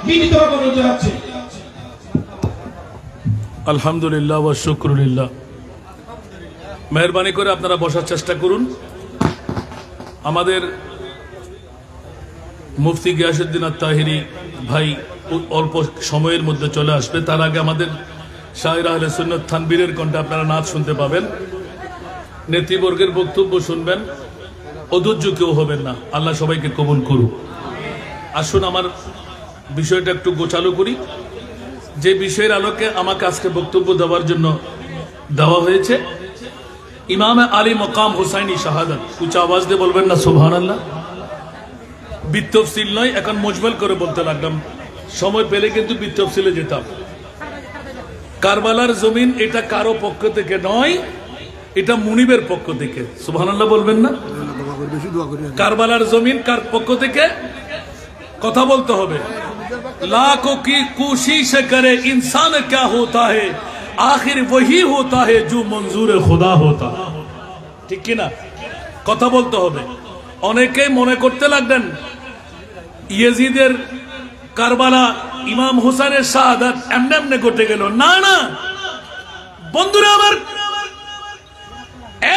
বিনীতভাবে অনুরোধ জানাচ্ছি। আলহামদুলিল্লাহ ওয়া শুকরুলিল্লাহ। মেহরবানি করে আপনারা বসার চেষ্টা করুন। আমাদের মুফতি গিয়াসউদ্দিন আত-তাহিরি ভাই অল্প সময়ের মধ্যে চলে আসবে। তার আগে আমাদের শায়ের আহলে সুন্নাত তানবীরের কণ্ঠে আপনারা নাচ শুনতে পাবেন। নেতৃবর্গের বক্তব্য শুনবেন, অধৈর্য কেউ হবেন না। আল্লাহ সবাইকে কবুল করুক। আসুন আমার বিষয়টা একটু গোছালো করি। যে বিষয়ের আলোকে আমাকে আজকে বক্তব্য দেওয়ার জন্য দেওয়া হয়েছে, ইমাম আলী মকাম হুসাইনি শাহাদাত। উচ্চ আওয়াজ দিয়ে বলবেন না সুবহানাল্লাহ। বিতফসিল নয়, এখন মুজমাল করে বলতে লাগলাম। সময় পেলে কিন্তু বিতফসিলে যেতাম। কারবালার জমিন এটা কারো পক্ষ থেকে নয়, এটা মুনিবের পক্ষ থেকে। সুবহানাল্লাহ বলবেন না। কারবালার জমিন কার পক্ষ থেকে? কথা বলতে হবে। लाखों की कोशिश करे इंसान क्या होता है, आखिर वही होता है जो मंजूर खुदा होता। ঠিক কি না? কথা বলতে হবে। অনেকেই মনে করতে লাগলেন ইয়েজিদের কারবালা ইমাম হুসাইনের শাহাদাত এমনি এমনি ঘটে গেল। না না বন্ধুরা আমার,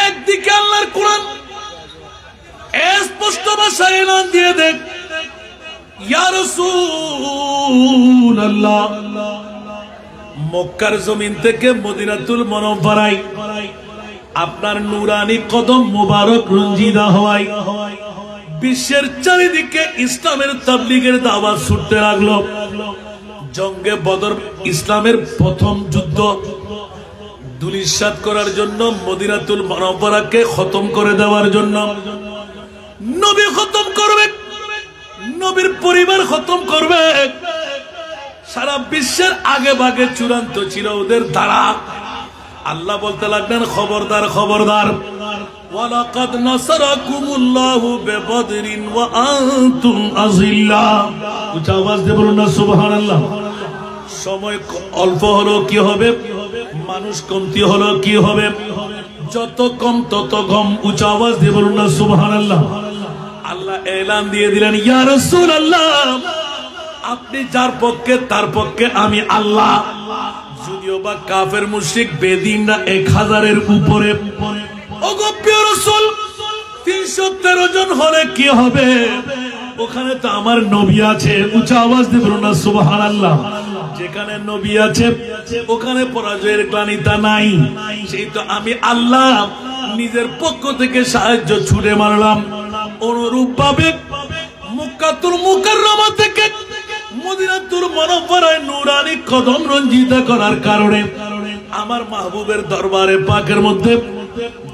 একদিকে আল্লাহর কোরআন স্পষ্ট ভাষায় এলান দিয়ে দেখ, ইয়া রাসূলুল্লাহ, মক্কার জমিন থেকে মদিনাতুল মুনাওয়ারায় আপনার নূরানি কদম মুবারক রঞ্জিদা হওয়ায় বিশ্বের চারিদিকে ইসলামের তাবলীগের দাওয়াত ছুটতে লাগলো। জঙ্গে বদর ইসলামের প্রথম যুদ্ধ ধূলিসাৎ করার জন্য, মদিনাতুল মুনাওয়ারাকে খতম করে দেওয়ার জন্য। নবী খতম করবে, নবীর পরিবার খতম করবে। সারা বিশ্বের আগে ভাগে চূড়ান্ত ছিল ওদের দ্বারা। আল্লাহ বলতে লাগলেন খবরদার খবরদার, ওয়ালাকাদ নাসারাকুমুল্লাহু বিবদরিন ওয়া আনতুম আযিল্লা। উচ্চ আওয়াজ দিয়ে বলুন না সুবহানাল্লাহ। সময় অল্প হলো কি হবে, মানুষ কমতি হলো কি হবে, যত কম তত কম। উচ্চ আওয়াজ দিয়ে বলুন না সুবহানাল্লাহ। আল্লাহ এলান দিয়ে দিলেন, ইয়া রাসূলুল্লাহ, আপনি যার পক্ষে তার পক্ষে আমি আল্লাহ। যদিও বা কাফের মুশরিক বেদিনরা 1000-এর উপরে। ওগো প্রিয় রাসূল, 313 জন হলে কি হবে? ওখানে তো আমার নবী আছে। উচ্চ আওয়াজ দিয়ে বলুন না সুবহানাল্লাহ। যেখানে নবী আছে ওখানে পরাজয়ের গ্লানিতা নাই। সেই তো আমি আল্লাহ নিজের পক্ষ থেকে সাহায্য ছুড়ে মারলাম। অনুরূপ ভাবে মক্কাতুল মুকাররমা থেকে মদিনাতুল মুনাওয়ারায় নূরানি কদম রঞ্জিত করার কারণে আমার মাহবুবের দরবারে পাকের মধ্যে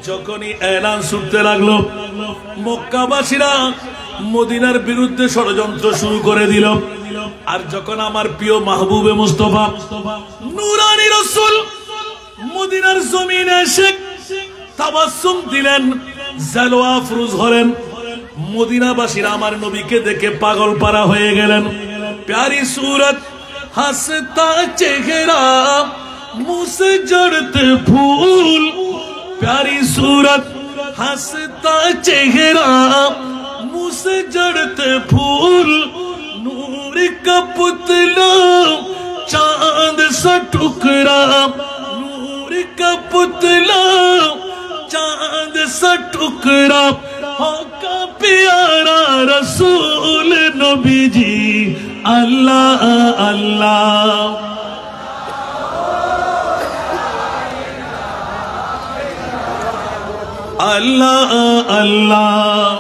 যখনই এলান ছুটতে লাগলো, মক্কাবাসীরা মদিনার বিরুদ্ধে ষড়যন্ত্র শুরু করে দিল। আর যখন আমার প্রিয় মাহবুবে মুস্তাফা নূরানি রাসূল মদিনার জমিনে এসে তাবাসসুম দিলেন, জালওয়া আফরোজ হলেন, মদিনাবাসীরা আমার নবীকে দেখে পাগল পারা হয়ে গেলেন। प्यारी सूरत हंसता चेहरा मुंह से जड़ते फूल, प्यारी सूरत हंसता चेहरा मुंह से जड़ते फूल, नूर का पुतला चांद सा टुकड़ा, नूर का पुतला चांद सा टुकड़ा, का प्यारा रसूल नबी जी अल्लाह अल्लाह। अल्लाह अल्लाह।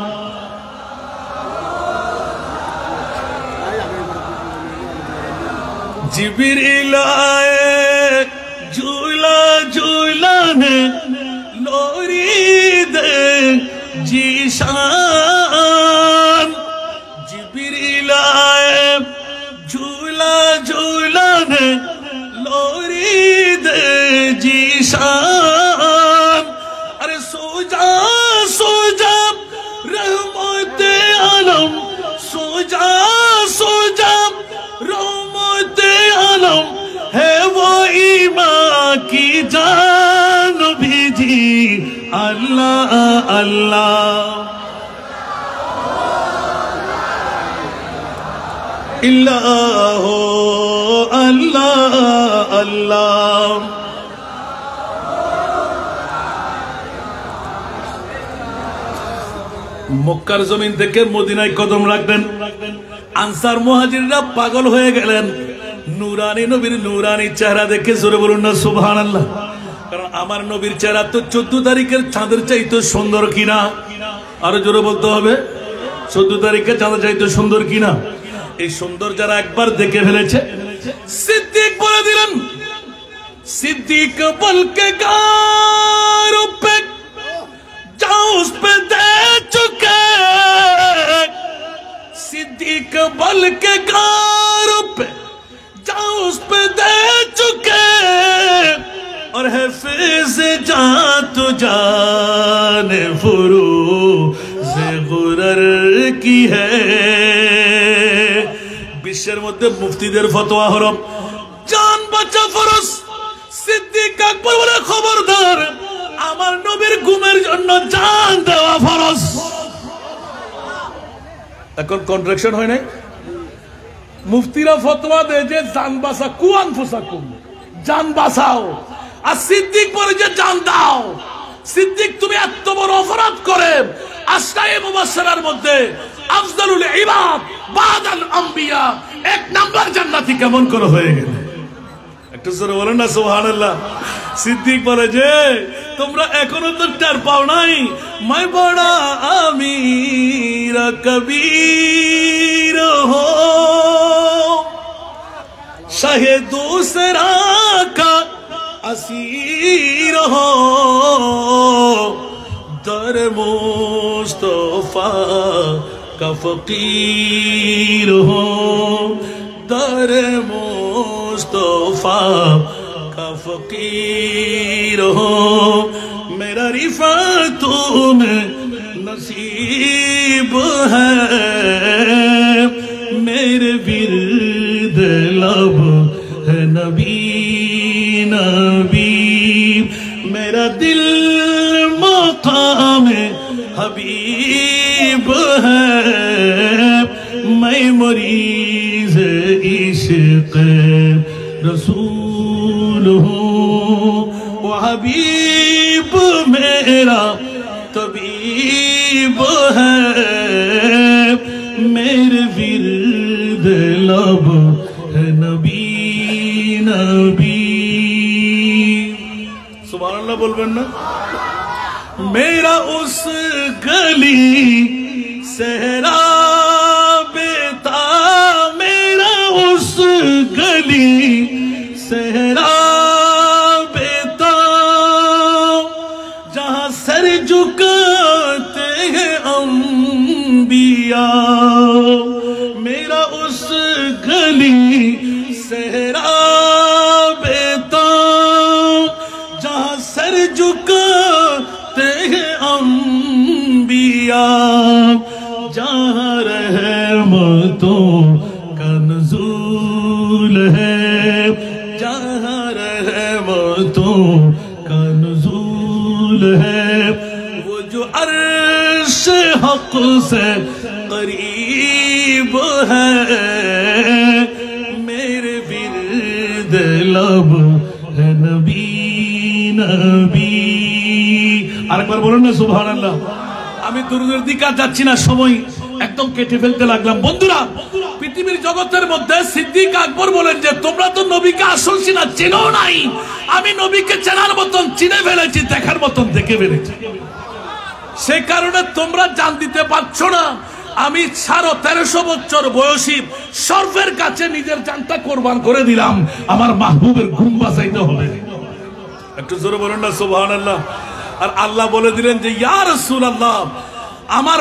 जिब्रील आए झूला झूलाने लोरी दे जीशान, जिब्रील आए झूला झूलाने लोरी दे जीशान। अरे सो जा रहमते आलम, सो जा रहमते आलम है वो ईमान की जान भी जी अल्लाह अल्लाह। ইল্লাল্লাহু আল্লাহ আল্লাহ। মক্কার জমিন থেকে মদিনায় কদম রাখলেন, আনসার মুহাজিররা পাগল হয়ে গেলেন নূরানী নবীর নূরানী চেহারা দেখে। জোরে বলুন না সুবহানাল্লাহ। কারণ আমার নবীর চেহারা তো 14 তারিখের চাঁদের চাইতে সুন্দর কিনা, আরো জোরে বলতে হবে, 14 তারিখের চাঁদের চাইতে সুন্দর কিনা। এই সুন্দর যারা একবার দেখে ফেলেছে, সিদ্দিক বলে দিলেন, সিদ্দিক বলকে গারো পে जाओ उस पे दे चुके, सिद्दीक बल के गारों पे जाओ उस पे दे चुके, और है फिज जान तो जाने फुरूज़े गुरर की है। বিশ্বের মধ্যে মুফতিদের ফতোয়া হলো জান বাঁচা ফরজ। সিদ্দিক আকবর বলে খবরদার, আমার নবীর ঘুমের জন্য জান দেওয়া ফরজ। এখন কন্ট্রাকশন হয় নাই? মুফতিরা ফতোয়া দেয় যে জান বাঁচা, কুয়ান ফুসাকুম, জান বাঁচাও, আর সিদ্দিক বলে যে জান দাও। সিদ্দিক তুমি এত বড় অপরাধ করে আশরায়ে মুবাশশারার মধ্যে আফজালুল ইবাদ বাদাল আম্বিয়া 1 নাম্বার জান্নাতি কেমন করে হয়ে গেল? একটু জোরে বলেন না সুবহানাল্লাহ। সিদ্দিক বলে যে তোমরা এখনো তো টের পাও নাই, मैं बड़ा अमीर कबीर हो, शाहे दूसरा का असीर हो, दर मुस्तफा का फकीर हो, दर मुस्तफा का फकीर हो, मेरा रिफ़त में नसीब है, मेरे विर्द लब है नबी नबी, मेरा दिल मकाम हबीब है, मैं मरीज़ इश्क़ रसूल हूँ, वो हबीब मेरा तबीब है, मेरे विर्द लब है नबी नबी। सुभानअल्लाह बोलबेन ना। मेरा उस गली सहरा बेता, मेरा उस गली सहरा बेता, जहां सर झुकाते हैं अंबिया, मेरा उस गली सहरा बेता, जहां सर झुकाते हैं अंबिया, जहां रहमतों का नुज़ूल है, जहां रहमतों का नुज़ूल है, वो जो अर्श हक़ से करीब है, मेरे विर्द लब है नबी नबी। আরেকবার বলুন না সুবহানাল্লাহ। আমি দুরুদের দিকে যাচ্ছি না, সময় একদম কেটে ফেলতে লাগলাম। বন্ধুরা, পৃথিবীর জগতের মধ্যে সিদ্দিক আকবর বলেন যে তোমরা তো নবীকে আসল চিনা চেনো নাই, আমি নবীকে চেনার মতন চিনে ফেলেছি, দেখার মতন দেখে ফেলেছি, সেই কারণে তোমরা জান দিতে পারছো না। আমি 13.5 বছর বয়সী সর্বের কাছে নিজের জানটা কোরবান করে দিলাম, আমার মাহবুবের ঘুম বাঁচাইতে হবে। একটু জোরে বলেন না সুবহানাল্লাহ। আর আল্লাহ বলে দিলেন যে ইয়া রাসূলুল্লাহ, আমার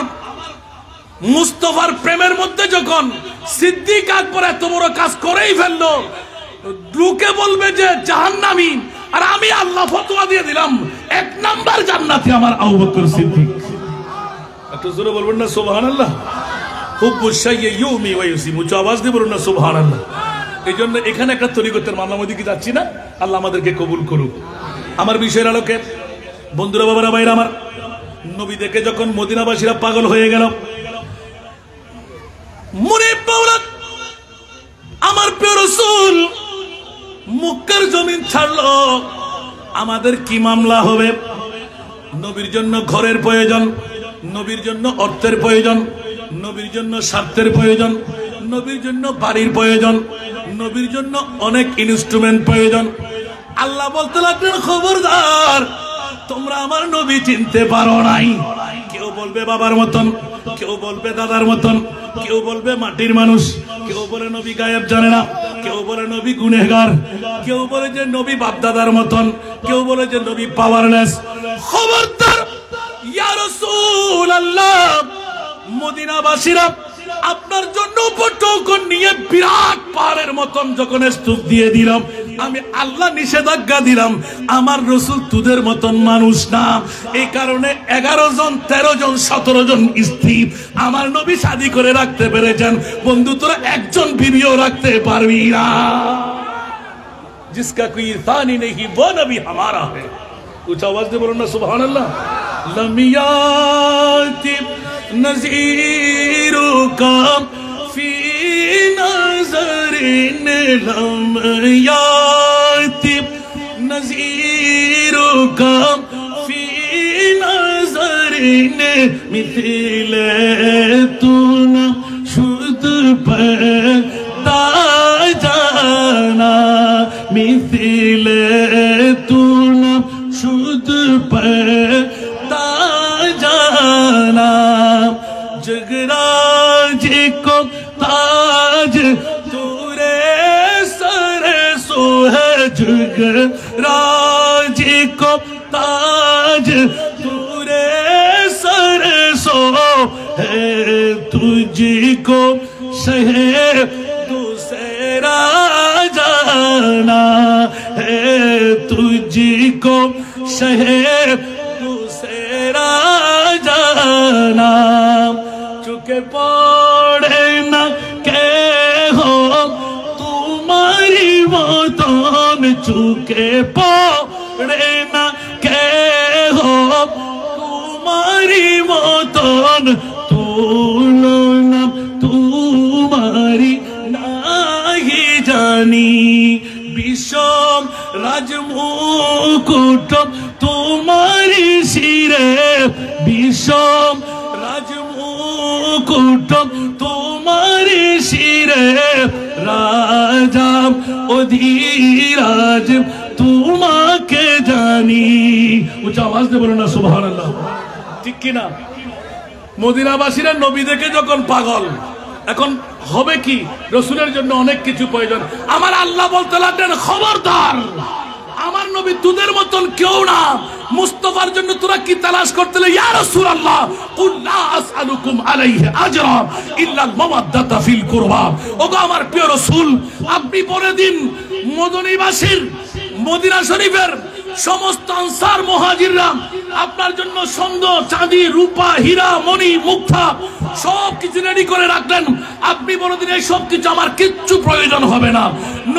মুস্তাফার প্রেমের মধ্যে যখন সিদ্দিক আকবর এত বড় কাজ করেই ফেললো, লোকে বলবে যে জাহান্নামী, আর আমি আল্লাহ ফতোয়া দিয়ে দিলাম 1 নাম্বার জান্নাতি আমার আবু বকর সিদ্দিক। একটু জোরে বলবেন না সুবহানাল্লাহ। হুব্বু শাইয়্যি ইউমি ওয়া ইউসিম, উচ্চ আওয়াজ দিয়ে বলুন না সুবহানাল্লাহ। এই জন্য এখানে একটা তরিকতের মামলার দিকে যাচ্ছি না, আল্লাহ আমাদেরকে কবুল করুক। আমার বিষয়ের আলোকে বন্ধুরা, বাবারা, ভাইরা আমার, নবী দেখে যখন মদিনাবাসীরা পাগল হয়ে গেল, মুনিব মাওলাদ মক্কার জমিন ছাড়লো, আমাদের কি মামলা হবে? নবীর জন্য ঘরের প্রয়োজন, নবীর জন্য অর্থের প্রয়োজন, নবীর জন্য স্বার্থের প্রয়োজন, নবীর জন্য বাড়ির প্রয়োজন, নবীর জন্য অনেক ইনস্ট্রুমেন্ট প্রয়োজন। আল্লাহ বলতে লাগলেন, খবরদার, তোমরা আমার নবী চিনতে পারো নাই। কেউ বলবে বাবার মতন, কেউ বলবে দাদার মতন, কেউ বলবে মাটির মানুষ, কেউ বলে নবী গায়েব জানে না, কেউ বলে নবী গুনেহগার, কেউ বলে যে নবী বাপদাদার মতন, কেউ বলে যে নবী পাওয়ারলেস। খবরদার, ইয়া রাসূলুল্লাহ, মদিনাবাসীরা আপনার জন্য উপটৌকন নিয়ে বিরাট পাহাড়ের মতন যখন স্তূপ দিয়ে দিলাম, আমি আল্লাহ নিষেধাজ্ঞা দিলাম, আমার রসুল তোদের মতন মানুষ না। এই কারণে 11 জন, 13 জন, 17 জন স্ত্রী আমার নবী শাদী করে রাখতে পেরেছেন। বন্ধু, তোরা একজন বিবিও রাখতে পারবি না। जिसका कोई तानी नहीं वो नबी हमारा है। कुछ आवाज दे बोलो ना सुभान अल्लाह। लमियाति नज़ीरु का फी नज़रिन, लमियाति नज़ीरु का फी नज़रिन, मिथिले तू न शुद्ध पैदा जाना, मिथिले तू न शुद्ध पैदा जाना। जगराज को ताज तूरे सर सो है, जगराज को ताज तूरे सर सो है, तुझको शहे दूसरा जाना है, तुझको शहर दूसरा जाना। चुके पड़े न के हो तुम्हारी मौतों में, चुके पड़े न के हो तुम्हारी मौतों, तुलना तुम्हारी नहीं जानी। বিষম রাজমুকুট তোমারি শিরে, বিষম রাজমুকুট তোমারি শিরে, রাজা অধীরাজ তোমাকে জানি। উচ্চ আওয়াজ দিয়ে বলুন না সুবহানাল্লাহ। ঠিক কিনা? মদিনাবাসীরা নবী দেখে যখন পাগল, এখন হবে কি? রসুলের জন্য অনেক কিছু প্রয়োজন। আমার আল্লাহ বলতে লাগলেন, খবরদার, আমার নবী তোদের মতন কেউ না। মুস্তাফার জন্য তোরা কি তালাশ করতে? ইয়া রাসূলুল্লাহ, কুল লা আসআলুকুম আলাইহি আজরা ইল্লাল মাওয়াদ্দাতা ফিল কুরবা। ওগো আমার প্রিয় রাসূল, আপনি বলে দিন মদিনাবাসীর, মদিনা শরীফের সমস্ত আনসার মুহাজিররা আপনার জন্য স্বর্ণ, চাঁদি, রূপা, হীরা, মণি, মুক্তা সব কিছু রেডি করে রাখলেন। আপনি বলে দিন এই সব কিছু আমার কিচ্ছু প্রয়োজন হবে না।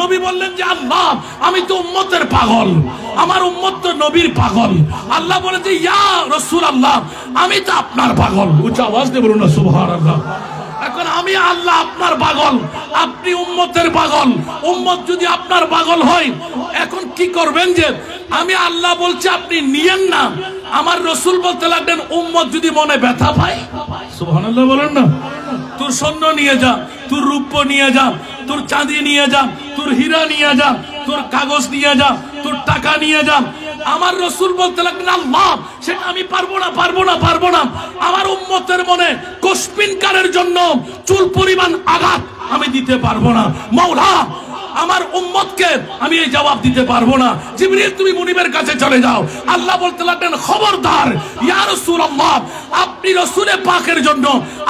নবী বললেন যে আল্লাহ, আমি তো উম্মতের পাগল, আমার উম্মত তো নবীর পাগল। আল্লাহ বলে যে ইয়া রাসূলুল্লাহ, আমি তো আপনার পাগল। উচ্চ আওয়াজ দিয়ে বলুন না সুবহানাল্লাহ। এখন আমি আল্লাহ আপনার পাগল, আপনি উম্মতের পাগল। উম্মত যদি আপনার পাগল হয়, এখন কি করবেন? যে আমি আল্লাহ বলছি আপনি নিয়েন না। আমার রসুল বলতে লাগলেন, উম্মত যদি মনে ব্যথা পায়, সুবহানাল্লাহ বলেন না, তোর স্বর্ণ নিয়ে যা, তোর রূপ নিয়ে যা, তোর চাঁদি নিয়ে যা, তোর হীরা নিয়ে যা, তোর কাগজ নিয়ে যা, তোর টাকা নিয়ে যা। আমার রসুল বলতে লাগলেন, আল্লাহ সেটা আমি পারবো না, পারবো না, পারবো না। আমার উম্মতের মনে কোশপিনকারের জন্য চুল পরিমাণ আঘাত আমি দিতে পারবো না। মাওলা, আমার উম্মতকে আমি এই জবাব দিতে পারবো না। জিবরিল, তুমি মুনিবের কাছে চলে যাও। আল্লাহ বলতে লাগলেন, খবরদার ইয়া রাসূলুল্লাহ, আপনি রাসূলে পাকের জন্য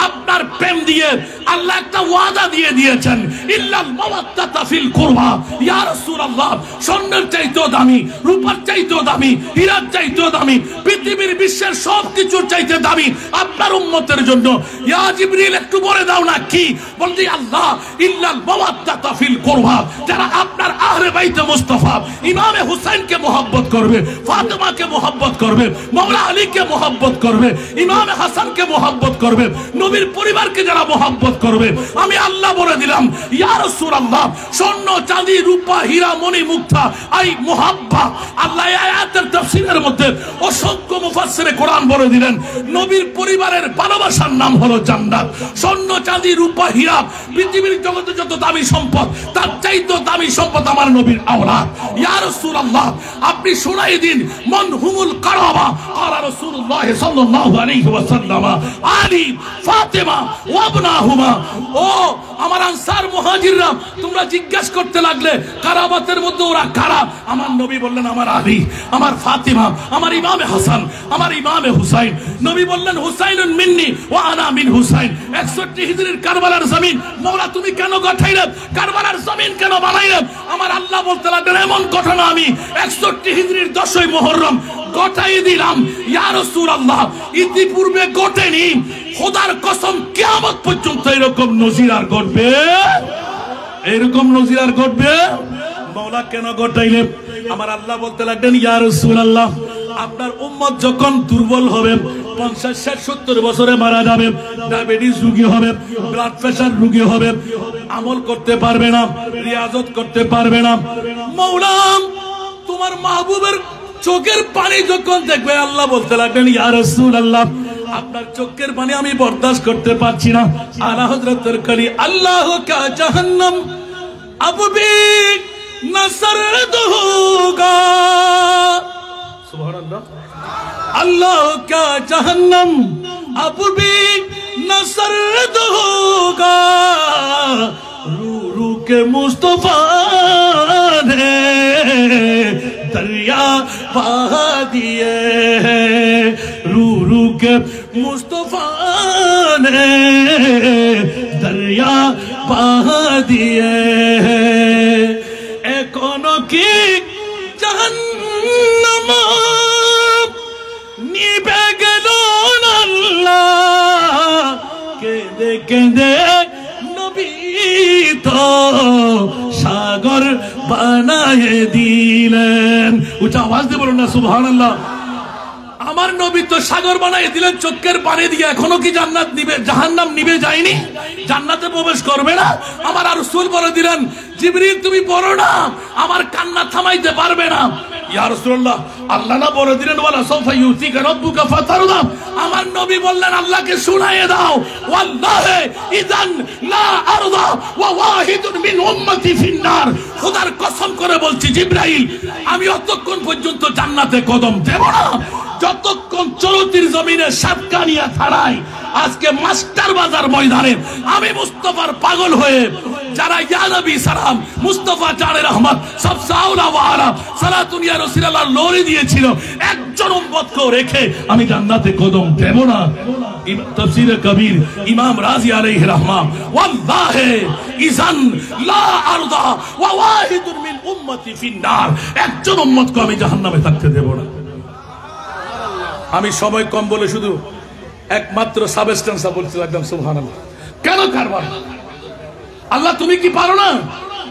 আপনার প্রেম দিয়ে আল্লাহ একটা ওয়াদা দিয়ে দিয়েছেন, ইল্লাল মাওয়াদ্দাতা ফিল কুরবা। ইয়া রাসূলুল্লাহ, স্বর্ণের চাইতেও দামি, রূপার চাইতেও দামি, হীরার চাইতেও দামি, পৃথিবীর বিশ্বের সব কিছুর চাইতে দামি আপনার উম্মতের জন্য। ইয়া জিবরিল, একটু বলে দাও না কি? বলতে আল্লাহ, ইল্লাল মাওয়াদ্দাতা ফিল কুরবা, যারা আপনার আহলে বাইতে মুস্তাফা ইমামে হুসাইনকে মোহাব্বত করবে, ফাতেমাকে মোহাব্বত করবে, মাওলা আলীকে মোহাব্বত করবে, ইমামে হাসানকে মোহাব্বত করবে, নবীর পরিবারকে যারা মোহাব্বত করবে, আমি আল্লাহ বলে দিলাম ইয়া রাসূলুল্লাহ, স্বর্ণ চাঁদি রূপা হীরা মণি মুক্তা এই মুহাব্বা। আল্লাহ আয়াতের তাফসীরের মধ্যে অসংখ্য মুফাসসিরে কোরআন বলে দিলেন নবীর পরিবারের ভালোবাসার নাম হলো জান্নাত। স্বর্ণ চাঁদি রূপা হীরা পৃথিবীর জগতে যত দামি সম্পদ, তার চাইতে দামি সম্পদ আমার নবীর আওলাদ। ইয়া রাসূলুল্লাহ, আপনি শোনাই দিন মান হুমুল কারাবা ক্বালা রাসূলুল্লাহ সাল্লাল্লাহু আলাইহি ওয়াসাল্লাম আলী ফাতেমা ওয়া ইবনাহুমা। ও আমার আনসার মুহাজিররা, তোমরা জিজ্ঞাসা করতে লাগলে কারাবাতের মধ্যে ওরা কারা? আমার নবী বললেন আমার আলী, আমার ফাতেমা, আমার ইমামে হাসান, আমার ইমামে হুসাইন। নবী বললেন হুসাইনুন মিন্নি ওয়া আনা মিন হুসাইন। 61 হিজরির কারবালার জমিন মওলা তুমি কেন গঠাইলে? কারবালার জমিন কেন বানাইলে? আমার আল্লাহ বলতে লাগলেন এমন ঘটনা আমি 61 হিজরির 10ই মুহররম গঠাই দিলাম। ইয়া রাসূলুল্লাহ, ইতিপূর্বে ঘটেনি। খোদার কসম কিয়ামত পর্যন্ত এরকম নজির আর ঘটবে, এরকম নজির আর ঘটবে। মওলা কেন ঘটাইলে? আমার আল্লাহ বলতে লাগলেন ইয়া রাসূলুল্লাহ, আপনার উম্মত যখন দুর্বল হবে, 50, 60, 70 বছরে মারা যাবে, ডায়াবেটিস রোগী হবে, ব্লাড প্রেসার রোগী হবে, আমল করতে পারবে না, রিয়াজত করতে পারবে না। মওলা তোমার মাহবুবের চোখের পানি যখন দেখবে, আল্লাহ বলতে লাগলেন ইয়া রাসূলুল্লাহ, আপনার চোখের পানি আমি বরদাস্ত করতে পারছি না। আলা হযরতের কলি আল্লাহ কা জাহান্নাম अब भी न सर्द होगा। सुभान अल्लाह। अल्लाह का जहन्नम अब भी न सर्द होगा। रू रू के मुस्तफा ने दरिया बहा दिए, रू रू के मुस्तफा ने दरिया बहा दिए। एकोनो की जहन्नम निभे गेलो अल्लाह केंदे केंदे नबी तो सागर বানায়ে দিলেন। উচ্চ আওয়াজ দিয়ে বলুন না সুবহানাল্লাহ। আমার নবী তো সাগর বানাই দিলেন চোখের পানি দিয়ে। এখনো কি জান্নাত নিবে, জাহান্নাম নিবে যায়নি? জান্নাতে প্রবেশ করবে না? আমার রাসূল বলে দিলেন জিবরিল তুমি পড়ো না, আমার কান্না থামাইতে পারবে না। ইয়া রাসূলুল্লাহ, আল্লাহ না বলে দিলেন ওয়ালা সাউফা ইউতিকা রাব্বুকা ফাতারদা। আমার নবী বললেন আল্লাহকে শুনাইয়ে দাও ওয়াল্লাহি ইযান লা আরদা ওয়া ওয়াহিদুন মিন উম্মতি ফিন্নার। খোদার কসম করে বলছি জিবরাইল, আমি অতক্ষণ পর্যন্ত জান্নাতে কদম দেব না যতক্ষণ চলতির জমিনে সাতকানিয়া থানায় আজকে মাস্টার বাজার ময়দানে আমি মুস্তাফার পাগল হয়ে যারা ইয়া নবী সালাম মুস্তাফা জানে রহমত সব সাউলা ওয়ালা সালাতুন ইয়া রাসূলুল্লাহ লরি দিয়েছিল, একজন উম্মতকে রেখে আমি জান্নাতে কদম দেব না। তাফসীরে কবির ইমাম রাজি আলাইহি রাহমা ওয়াল্লাহি ইযান লা আরদা ওয়া ওয়াহিদুন মিন উম্মতি ফিন্নার। একজন উম্মতকে আমি জাহান্নামে থাকতে দেব না। আমি সময় কম বলে শুধু একমাত্র সাবস্টেন্সা বলতে লাগলাম সুবহানাল্লাহ। কেন কারবালা? আল্লাহ তুমি কি পারো না?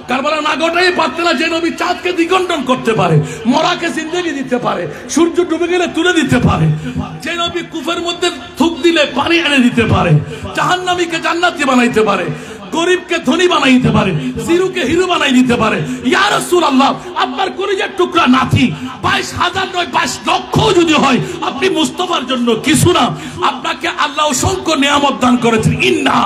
কারবালা না ঘটাই পারতে না? যে নবী চাঁদকে দ্বিখণ্ডন করতে পারে, মরাকে জিন্দেগি দিতে পারে, সূর্য ডুবে গেলে তুলে দিতে পারে, যে নবী কুফের মধ্যে থুক দিলে পানি এনে দিতে পারে, জাহান্নামীকে জান্নাতি বানাইতে পারে, গরিবকে ধনী বানাইতে পারে, জিরুকে হিরো বানাই দিতে পারে। ইয়া রাসূলুল্লাহ, আপনার কলিজার টুকরা নাতি 22,000 নয় 22 লক্ষ যদি হয়, আপনি মুস্তাফার জন্য কিছু না। আপনাকে আল্লাহ অসংখ্য নিয়ামত দান করেছেন। ইন্না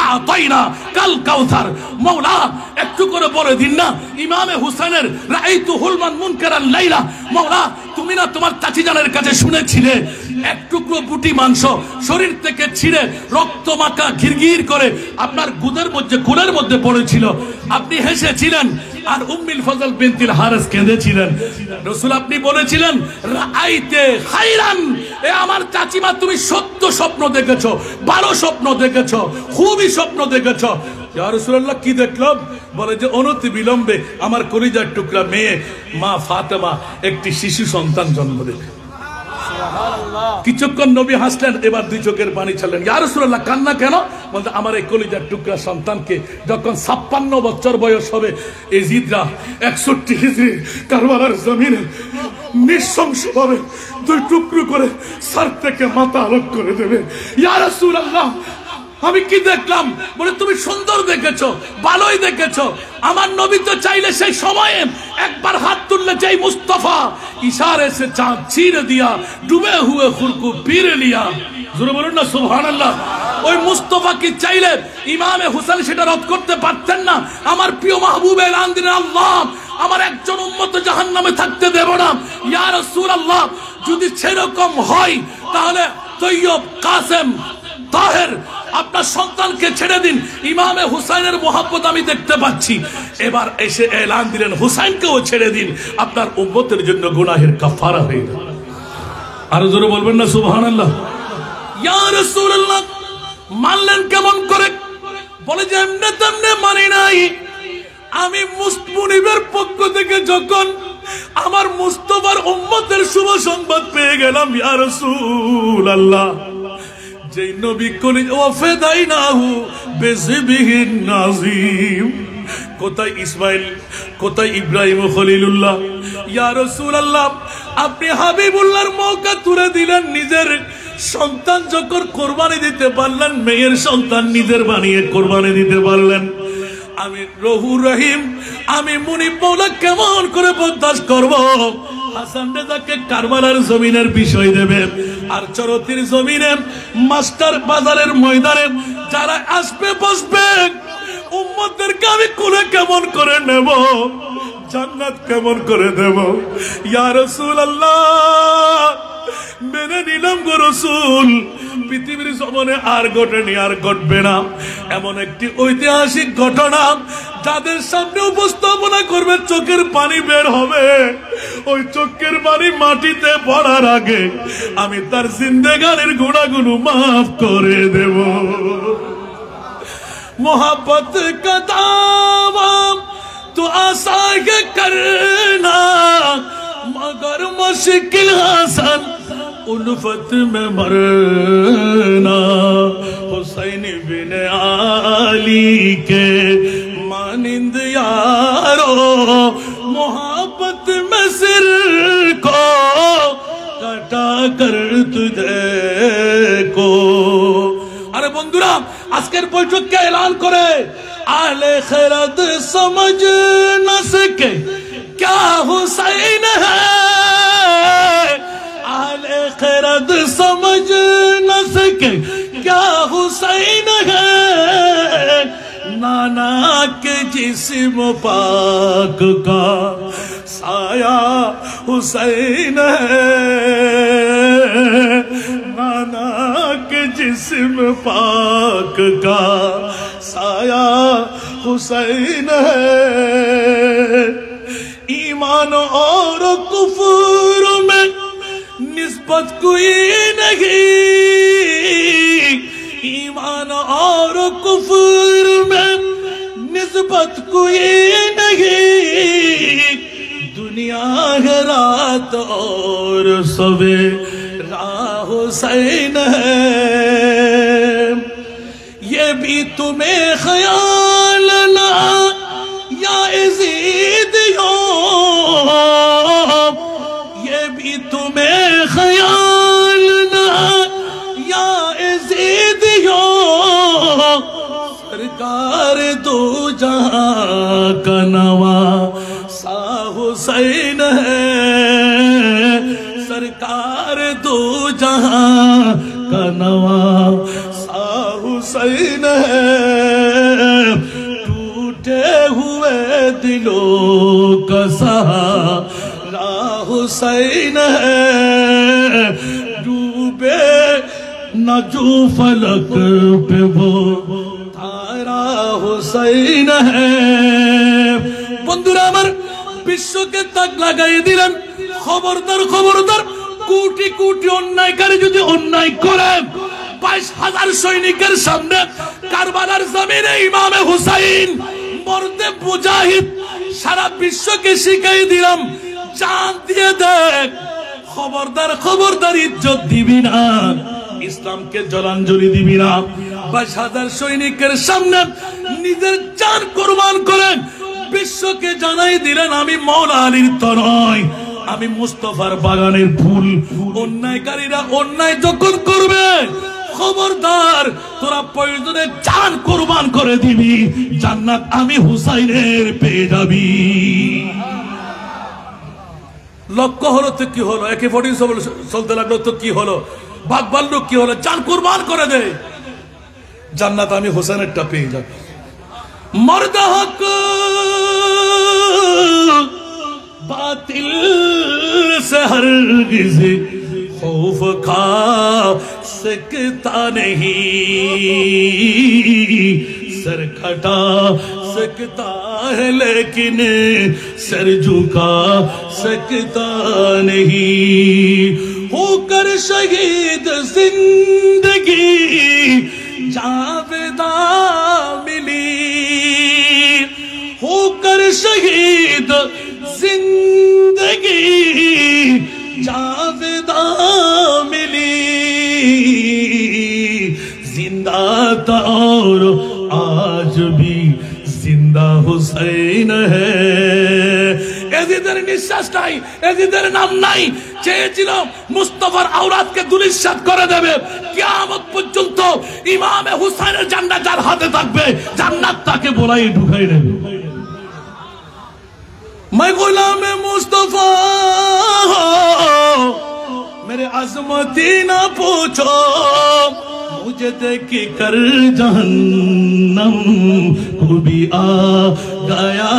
আতাইনা কাল কাউসার। মাওলা একটু করে বলে দিন না, ইমামে হুসাইনের রাআইতু হুলমান মুনকারান লাইলা। মাওলা তুমি না তোমার চাচি জানের কাছে শুনেছিলে এক টুকরো বুটি মাংস শরীর থেকে ছিঁড়ে রক্ত মাখা ঘিরঘির করে আপনার গুদের মধ্যে পড়েছিল, আপনি হেসেছিলেন। আর উম্মুল ফজল বিনতুল হারিস কেঁদেছিলেন। রাসূল আপনি বলেছিলেন রাআইতে খাইরান, এ আমার চাচিমা তুমি সত্য স্বপ্ন দেখেছো, ভালো স্বপ্ন দেখেছো, খুবই স্বপ্ন দেখেছো। ইয়া রাসূলুল্লাহ কি দেখলাম? বলে যে অনতি বিলম্বে আমার কলিজার টুকরা মেয়ে মা ফাতেমা একটি শিশু সন্তান জন্ম দেবে। কিছুক্ষণ নবী হাসলেন, এবার দুই চোখের পানি ছাড়লেন। ইয়া রাসূলুল্লাহ কান্না কেন? বলতে আমার এই কলিজার টুকরা সন্তানকে যখন 56 বছর বয়স হবে এজিদরা 61 হিজরি কারবালার জমিনে নৃশংসভাবে 2 টুকরো করে সর থেকে মাথা আলোক করে দেবে। ইয়া রাসূলুল্লাহ, আমি কি দেখলাম? বলে তুমি সুন্দর দেখেছো, ভালোই দেখেছো। আমার নবী তো চাইলে সেই সময়ে একবার হাত তুললে যেই মুস্তাফা ইশারে से चांद चीर दिया, डूबे हुए खुर को पीर लिया। জোরে বলুন না সুবহানাল্লাহ। ওই মুস্তাফা কি চাইলে ইমামে হুসাইন সেটা রদ করতে পারতেন না? আমার প্রিয় মাহবুব এলান দিলেন, আল্লাহ আমার একজন উম্মত জাহান্নামে থাকতে দেব না। ইয়া রাসূলুল্লাহ, যদি সেরকম হয় তাহলে তৈয়ব, কাসেম, তাহের আপনার সন্তানকে ছেড়ে দিন, ইমামে হুসাইনের মোহাব্বত আমি দেখতে পাচ্ছি। এবার এসে এলান দিলেন হুসাইনকেও ছেড়ে দিন, আপনার উম্মতের জন্য গুনাহের কাফারা হয়ে যাবে। আর জোরে বলবেন না সুবহানাল্লাহ। ইয়া রাসূলুল্লাহ, মানলেন কেমন করে? বলে যে এমনে তেমনে মানি নাই। আমি মুনিবের পক্ষ থেকে যখন আমার মুস্তাফার উম্মতের শুভ সংবাদ পেয়ে গেলাম, ইয়া রাসূলুল্লাহ, যেই নবী কলি ওয়াফাদাইনাহু বিযিবিহিন নাযীম, কোথায় ইসমাইল, কোথায় ইব্রাহিম খলিলুল্লাহ। ইয়া রাসূলুল্লাহ, আপনি হাবিবুল্লাহর মৌকা তুলে দিলেন। নিজের সন্তান যখন কোরবানি দিতে পারলেন, মেয়ের সন্তান নিজের বানিয়ে কোরবানি দিতে পারলেন। আমি রহুর রহিম, আমি মুনিব মৌলা কেমন করে বরদাস্ত করব? হাসান রেজাকে কারবালার জমিনের বিষয় দেবে, আর চরতির জমিনে মাস্টার বাজারের ময়দানে যারা আসবে বসবে, উম্মতদেরকে আমি কোলে কেমন করে নেব, জান্নাত কেমন করে দেব? ইয়া রাসূলুল্লাহ, মেনে নিলাম গো রাসূল, পৃথিবীর জমানে আর ঘটেনি, আর ঘটবে না এমন একটি ঐতিহাসিক ঘটনা যাদের সামনে উপস্থাপনা করবে, চোখের পানি বের হবে। ওই চোখের পানি মাটিতে পড়ার আগে আমি তার জিন্দেগানির গুনাহগুলো মাফ করে দেব। मोहब्बत का दावा तो आसान करना, मगर मुश्किल हसन उल्फत में मरना। हुसैन बिन आली के मानिंद यारो, मोहब्बत में सिर को कटा कर तुझे को। अरे बंधुरा, আজকের বৈঠককে এলান করে আহলে খেরাত समझ न सके क्या हुसैन है, আহলে খেরাত समझ न सके क्या हुसैन है। नाना के जिस्म पाक का साया हुसैन है, नाना के जिस्म पाक का साया हुसैन है। ईमान और कुफ्र में निस्बत कोई नहीं, ईमान और कुफ्र में निस्बत कोई नहीं। दुनिया है रात और सवेरा हुसैन है। ये भी तुम्हें ख्याल ना या यज़ीदियो, ये भी तुम्हें ख्याल ना या यज़ीदियो। सरकार दो जहां का नवा सा हुसैन है, सरकार दो जहां का नवा सा हुसैन है। टूटे हुए दिलों का सहारा हुसैन है, डूबे न जो फलक पे वो तारा हुसैन है। बंधुरा আমার বিশ্বকে তাক লাগাই দিলেন। খবরদার খবরদার, কোটি কোটি অন্যায়কারী যদি অন্যায় করে 22,000 সৈনিকের সামনে কারবালার জমিনে ইমামে হুসাইন মরতে মুজাহিদ, সারা বিশ্বকে শিখাই দিলাম, জান দিয়ে দেখ। খবরদার খবরদার, ইজ্জত দিবি না, ইসলামকে জলাঞ্জলি দিবি না। 22,000 সৈনিকের সামনে নিজের জান কুরবান করেন বিশ্বকে জানাই দিলেন আমি মাওলা আলীর তো নয়, আমি মুস্তাফার বাগানের ফুল। অন্যায়কারীরা অন্যায় যখন করবে খবরদার তোরা প্রয়োজনে জান কুরবান করে দিবি, জান্নাত আমি হুসাইনের পেয়ে যাবি। লক্ষ্য হলো তো কি হলো, AK-47 চলতে লাগলো তো কি হলো, বাঘ ভাল্লুক কি হলো, জান কুরবান করে দে, জান্নাত আমি হুসাইনেরটা পেয়ে যাবি। মর্দ হক बातिल से हरगिज़ खौफ खा सकता नहीं, सर खटा सकता है लेकिन सर झुका सकता नहीं। होकर शहीद जिंदगी जावेदा मिली, होकर शहीद जिंदगी जावेदा मिली, जिंदा था और आज भी जिंदा हुसैन है। এজিদের নিঃশ্বাস নাই, এজিদের নাম নাই, চেয়েছিল মুস্তাফার আওরাতকে দুলিশাত করে দেবে। কিয়ামত পর্যন্ত ইমামে হুসাইনের জান্নাত যার হাতে থাকবে জান্নাত তাকে বলাই ঢুকাই দেবে। मैं गुलाम मुस्तफा मेरे अजमती ना पूछो, मुझे देख कर जहन्नम को भी आ गया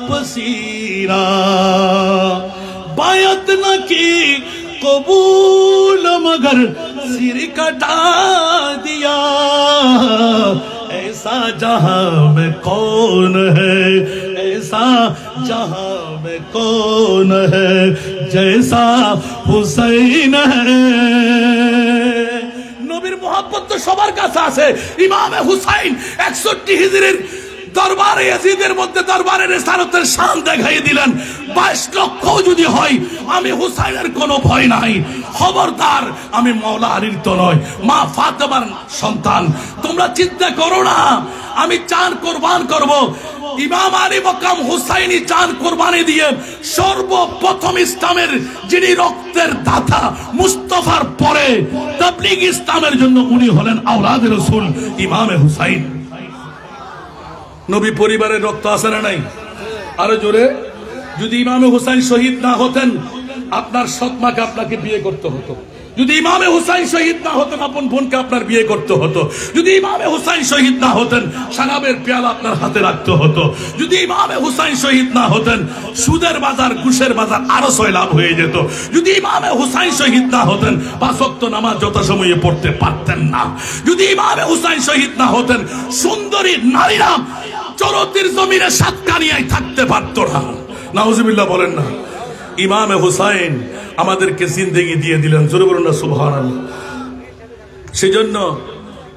पसीना। बायत न की कबूल मगर सिर कटा दिया, ऐसा जहां में कौन है, ऐसा जहां में कौन है जैसा हुसैन है। নবীর মোহাব্বত তো সবার কাছে আছে। ইমামে হুসাইন 61 হিজরির দরবারে ইয়াজিদের মধ্যে দরবারের রিসালাতের শান দেখাই দিলেন। 22 লক্ষ যদি হয় আমি হুসাইনের কোনো ভয় নাই। খবরদার আমি মাওলা আলীর তো নয়, মা ফাতেমার সন্তান। তোমরা চিন্তা করো না আমি চান কুরবান করব। ইমাম আলী মকাম হুসাইনি চান কুরবানি দিয়ে সর্বপ্রথম ইসলামের যিনি রক্তের দাতা মুস্তাফার পরে তাবলীগ ইসলামের জন্য উনি হলেন আওলাদে রাসূল ইমামে হুসাইন। নবী পরিবারের রক্ত আছে না নাই? আরো জোরে। যদি ইমামে হুসাইন শহীদ না হতেন আপনার সৎমাকে আপনাকে বিয়ে করতে হতো। যদি ইমামে হুসাইন শহীদ না হতেন আপন বোনকে আপনার বিয়ে করতে হতো। যদি ইমামে হুসাইন শহীদ না হতেন শরাবের পেয়ালা আপনার হাতে রাখতে হতো। যদি ইমামে হুসাইন শহীদ না হতেন সুদের বাজার ঘুষের বাজার আরো সয়লাভ হয়ে যেত। যদি ইমামে হুসাইন শহীদ না হতেন 5 ওয়াক্ত নামাজ যথাসময়ে পড়তে পারতেন না। যদি ইমামে হুসাইন শহীদ না হতেন সুন্দরী নারীরা চরতির জমিনে সাতকানিয়ায় থাকতে পারত না। নাউজুবিল্লাহ বলেন না। ইমামে হুসাইন আমাদেরকে জিন্দেগি দিয়ে দিলেন, জোরে বলুন না সুবহানাল্লাহ। সেজন্য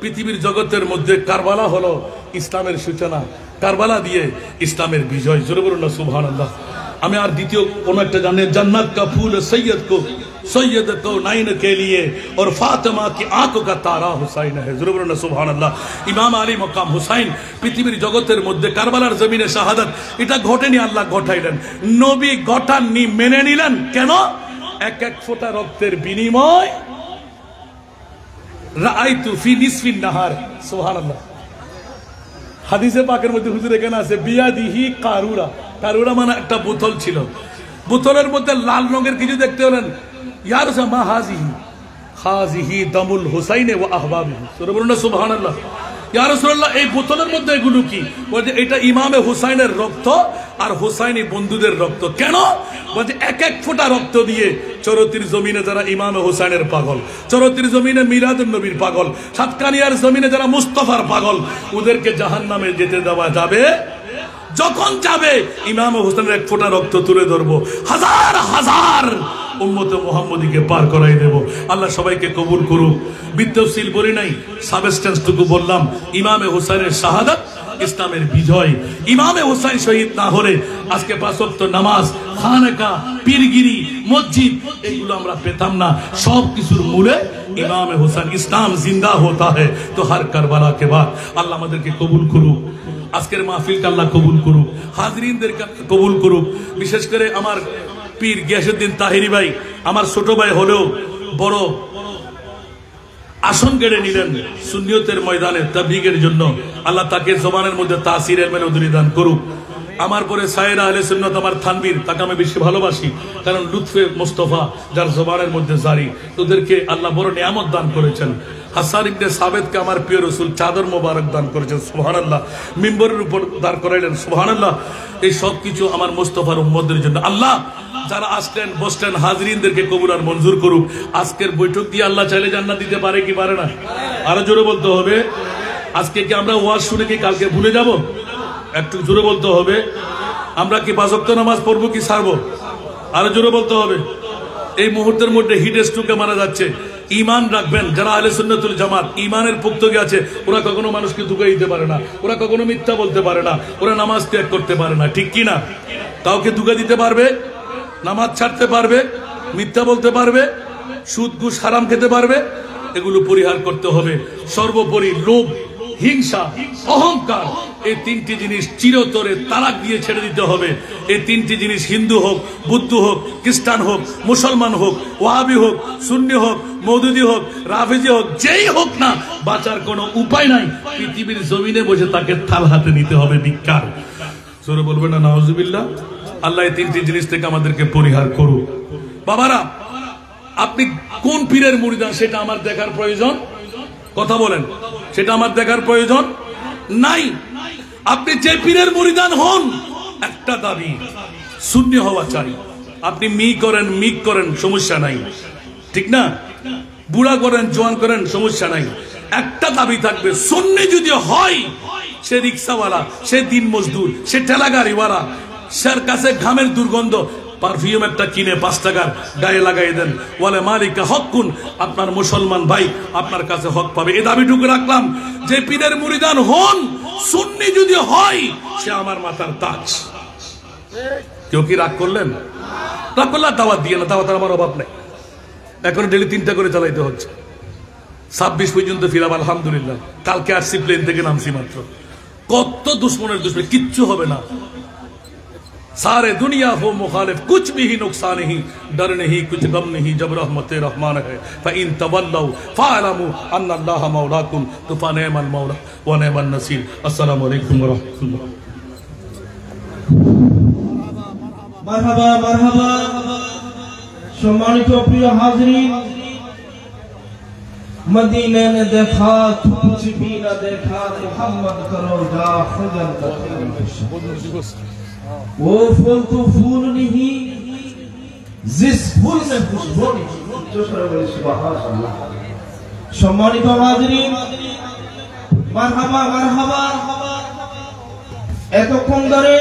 পৃথিবীর জগতের মধ্যে কারবালা হলো ইসলামের সূচনা, কারবালা দিয়ে ইসলামের বিজয়, জোরে বলুন না সুবহানাল্লাহ। আমি আর দ্বিতীয় কোন একটা জান্নাত का फूल सैयद कौनैन के लिए और फातिमा की आंखों का तारा हुसैन है, জোরে বলুন না সুবহানাল্লাহ। ইমাম আলী মকাম হুসাইন পৃথিবীর জগতের মধ্যে কারবালার জমিনে শাহাদাত এটা ঘটেনি, আল্লাহ ঘটাইলেন। নবী ঘটাননি, মেনে নিলেন। কেন? এক এক ফোঁটা রক্তের বিনিময়। রাআইতু ফি নিসফিন নাহার, সুবহানাল্লাহ। হাদিসে পাকের মধ্যে হুজুর এখানে আছে বিয়াদিহি কারুরা। কারুরা মানে একটা বোতল ছিল, বোতলের মধ্যে লাল রঙের কিছু দেখতে হলেন। ইয়া রাসূলুল্লাহ মা হাযিহি? হাযিহি দামুল হুসাইন ওয়া আহবাবিহি, সূরা বলুন না সুবহানাল্লাহ। ইয়া রাসূলুল্লাহ এই বোতলের মধ্যে এগুলো কি? বলে এটা ইমামে হুসাইনের রক্ত আর হুসাইনি বন্ধুদের রক্ত। কেন? বলে এক এক ফোঁটা রক্ত দিয়ে চরতির জমিনে যারা ইমামে হুসাইনের পাগল, চরতির জমিনে মিলাদুন নবীর পাগল, সাতকানিয়ার জমিনে যারা মুস্তাফার পাগল, ওদেরকে জাহান্নামে যেতে দেওয়া যাবে? যখন যাবে ইমামে হুসাইনের এক ফোঁটা রক্ত তুলে ধরবো, হাজার হাজার উম্মতে মুহাম্মদীকে পার করাই দেব। আল্লাহ সবাইকে কবুল করুক। বিতফসিল বলি নাই, সাবস্টেন্স টুকু বললাম। ইমামে হুসাইনের শাহাদাত ইসলামের বিজয়। ইমামে হোসেন শহীদ না হলে আজকে 5 ওয়াক্ত নামাজ, খানকা, পীরগিরি, মসজিদ এগুলো আমরা পেতাম না। সব কিছুর মূলে ইমামে হোসেন। ইসলাম জিন্দা হতা है तो हर करबला के बाद। আল্লাহ আমাদেরকে কবুল করুক, আজকের মাহফিলকে আল্লাহ কবুল করুক, হাজরিনদেরকে কবুল করুক। বিশেষ করে আমার পীর গিয়াসউদ্দিন তাহেরি ভাই আমার ছোট ভাই হলেও বড় আসন কেড়ে নিলেন সুন্নিয়তের ময়দানে তাবলীগের জন্য। আল্লাহ তাকে জবানের মধ্যে তাসিরের মেলুদুরি দান করুক। আমার পরে সায়েরা আহলে সুন্নাত আমার থানবীর, তাকে আমি বেশি ভালোবাসি, কারণ লুৎফে মুস্তাফা যার জবানের মধ্যে জারি, তোদেরকে আল্লাহ বড় নিয়ামত দান করেছেন। হাসান ইবনে সাবেদকে আমার প্রিয় রাসূল চাদর মোবারক দান করেছেন, সুবহানাল্লাহ। মিম্বরের উপর দাঁড় করাইলেন, সুবহানাল্লাহ। এই সব কিছু আমার মুস্তাফার উম্মতদের জন্য। আল্লাহ যারা আসলেন বসলেন হাজরিনদেরকে কবুল আর মঞ্জুর করুক। আজকের বৈঠক দিয়ে আল্লাহ চাইলে জান্নাত দিতে পারে কি পারে না? আরো জোরে বলতে হবে। আজকে কি আমরা ওয়াজ শুনে কি কালকে ভুলে যাব? একটু জোরে বলতে হবে। আমরা কি 5 ওয়াক্ত নামাজ পড়বো কি ছাড়বো? আরো জোরে বলতে হবে। এই মুহূর্তের মধ্যে হিট স্ট্রোকে মারা যাচ্ছে। ঈমান রাখবেন যারা আহলে সুন্নাতুল জামাত, ঈমানের পুক্তকে আছে, ওরা কখনো মানুষকে ধোঁকা দিতে পারে না, ওরা কখনো মিথ্যা বলতে পারে না, ওরা নামাজ ত্যাগ করতে পারে না, ঠিক কি না? কাউকে ধোঁকা দিতে পারবে, নামাজ ছাড়তে পারবে, মিথ্যা বলতে পারবে, সুদ ঘুষ হারাম খেতে পারবে। এগুলো পরিহার করতে হবে। সর্বোপরি লোভ, হিংসা, অহংকার, এই 3টি জিনিস চিরতরে তালাক দিয়ে ছেড়ে দিতে হবে। এই 3টি জিনিস হিন্দু হোক, বুদ্ধ হোক, খ্রিস্টান হোক, মুসলমান হোক, ওয়াহাবি হোক, সুন্নি হোক, মওদুদি হোক, রাফিজি হোক, যেই হোক না, বাঁচার কোনো উপায় নাই। পৃথিবীর জমিনে বসে তাকে থাল হাতে নিতে হবে ভিক্ষার। সরে বলবেন না নাউজুবিল্লাহ। আল্লাহ এই 3টি জিনিস থেকে আমাদেরকে পরিহার করুক। বাবারা, আপনি কোন পীরের মুরিদান সেটা আমার দেখার প্রয়োজন? কথা বলেন, সেটা আমার দেখার প্রয়োজন নাই। আপনি যে পীরের মুরিদান হন, একটা দাবি, সুন্নি হওয়া চাই। আপনি মিক করেন সমস্যা নাই, ঠিক না? বুড়া করেন, জোয়ান করেন, সমস্যা নাই। একটা দাবি থাকবে, সুন্নি যদি হয়, সে রিক্সাওয়ালা, সে দিন মজদুর, সে ঠেলা গাড়িওয়ালা, যার কাছে ঘামের দুর্গন্ধ, পারফিউম একটা কিনে 5 টাকার গায়ে লাগাই দেন, বলে মালিকা হকুন, আপনার মুসলমান ভাই আপনার কাছে হক পাবে। এই দাবিটুকু রাখলাম, যে পীরের মুরিদান হন, সুন্নি যদি হয়, সে আমার মাথার তাজ। কেউ কি রাগ করলেন? রাগ করলে দাওয়াত দিয়ে না, দাওয়াতের আমার অভাব নাই। এখন ডেলি 3টা করে চালাইতে হচ্ছে। 26 পর্যন্ত ফিরাব আলহামদুলিল্লাহ। কালকে আসছি, প্লেন থেকে নামছি মাত্র। কত দুশ্মনের দুশ্মন, কিচ্ছু হবে না। सारे दुनिया हो मुखालिफ, कुछ भी ही नुकसान नहीं, डर नहीं, कुछ गम नहीं, जब रहमत रहमान है। फ़इन तवल्लौ फ़अलमू अन्न अल्लाह मौलाकुम, तो फ़निअमल मौला व निअमन नसीर। अस्सलामु अलैकुम व रहमतुल्लाह। मरहबा मरहबा। सम्मानित प्रिय हाज़रीन, मदीने ने देखा तो कुछ भी न देखा, मोहम्मद करो जा खुजल का। वो फूल तो फूल नहीं, जिस फूल में खुशबू नहीं। सम्मानित हाज़रीन, मरहबा मरहबा। এতক্ষণ ধরে